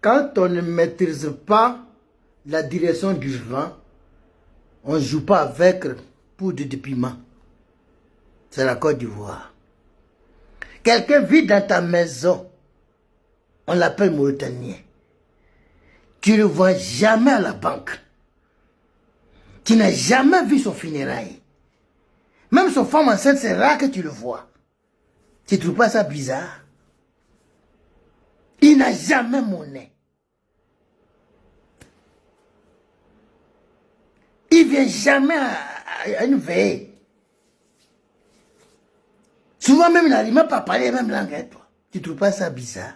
Quand on ne maîtrise pas la direction du vent, on ne joue pas avec poudre de piment. C'est la Côte d'Ivoire. Quelqu'un vit dans ta maison, on l'appelle Mauritanien. Tu ne le vois jamais à la banque. Tu n'as jamais vu son funérail. Même son femme enceinte, c'est rare que tu le vois. Tu ne trouves pas ça bizarre? Il n'a jamais monnaie. Il ne vient jamais à une veille. Souvent même, il n'arrive même pas à parler la même langue que toi. Tu ne trouves pas ça bizarre?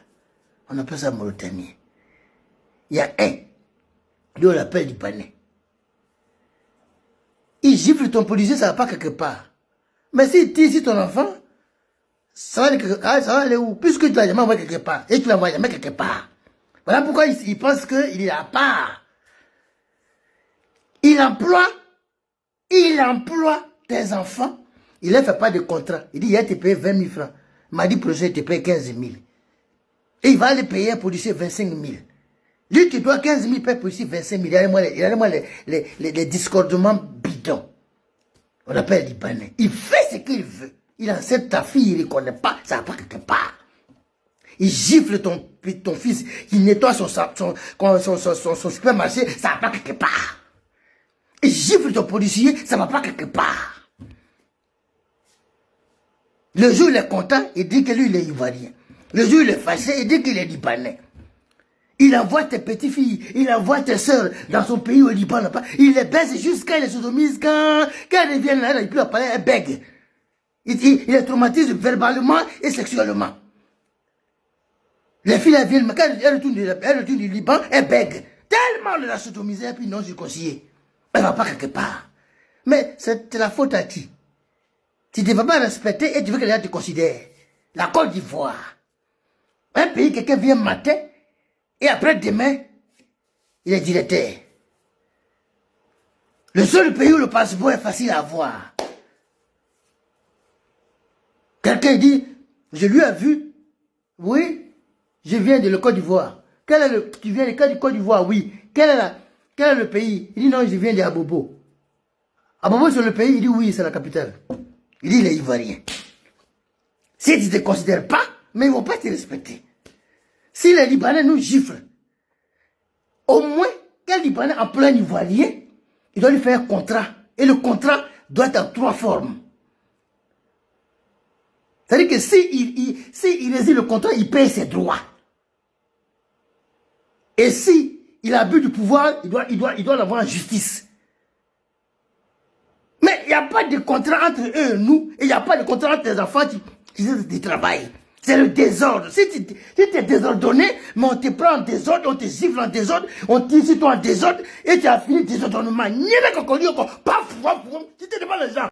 On appelle ça Mauritanien. Il y a un, lui on l'appelle Libanais. Il gifle ton policier, ça ne va pas quelque part. Mais s'il tire sur ton enfant, ça va aller où? Puisque tu ne l'as jamais envoyé quelque part, et tu ne l'envoies jamais quelque part. Voilà pourquoi il pense qu'il est à part. Il emploie tes enfants. Il ne fait pas de contrat. Il dit, il te paye 20 000 francs. Mardi prochain, il te paye 15 000. Et il va aller payer un policier 25 000. Lui, tu dois 15 000, paye policier 25 000. Il a les discordements bidons. On appelle Libanais. Il fait ce qu'il veut. Il enseigne ta fille, il ne connaît pas, ça va pas quelque part. Il gifle ton fils, il nettoie son supermarché, ça va pas quelque part. Il gifle ton policier, ça va pas quelque part. Le jour où il est content, il dit que lui, il est ivoirien. Le jour où il est fâché, il dit qu'il est libanais. Il envoie tes petites filles, il envoie tes soeurs dans son pays au Liban. Il les baisse jusqu'à les sodomise. Quand elles reviennent là, il peut parler, elles bèguent. Il les traumatise verbalement et sexuellement. Les filles, elles viennent, mais quand elles retournent du Liban, elles bèguent. Tellement de la sodomiser, et puis non circoncisée. Elle ne va pas quelque part. Mais c'est la faute à qui? Tu ne devais pas respecter et tu veux que les gens te considèrent. La Côte d'Ivoire. Un pays, quelqu'un vient matin, et après demain, il est directeur. Le seul pays où le passeport est facile à avoir. Quelqu'un dit, je lui ai vu, oui, je viens de la Côte d'Ivoire. Tu viens de Côte d'Ivoire, oui. Quel est le pays? Il dit non, je viens d'Abobo. Abobo c'est le pays, il dit oui, c'est la capitale. Il dit il est ivoirien. Si tu ne te considères pas, mais ils ne vont pas te respecter. Si les Libanais nous giflent, au moins, quel Libanais emploie un Ivoirien, il doit lui faire un contrat. Et le contrat doit être en 3 formes. C'est-à-dire que s'il réside le contrat, il paye ses droits. Et si il abuse du pouvoir, il doit l'avoir en justice. Mais il n'y a pas de contrat entre eux et nous, et il n'y a pas de contrat entre les enfants qui travaillent. C'est le désordre. Si tu es désordonné, mais on te prend en désordre, on te gifle en désordre, on tire sur toi en désordre, et tu as fini désordonnement. Tu te demandes les gens.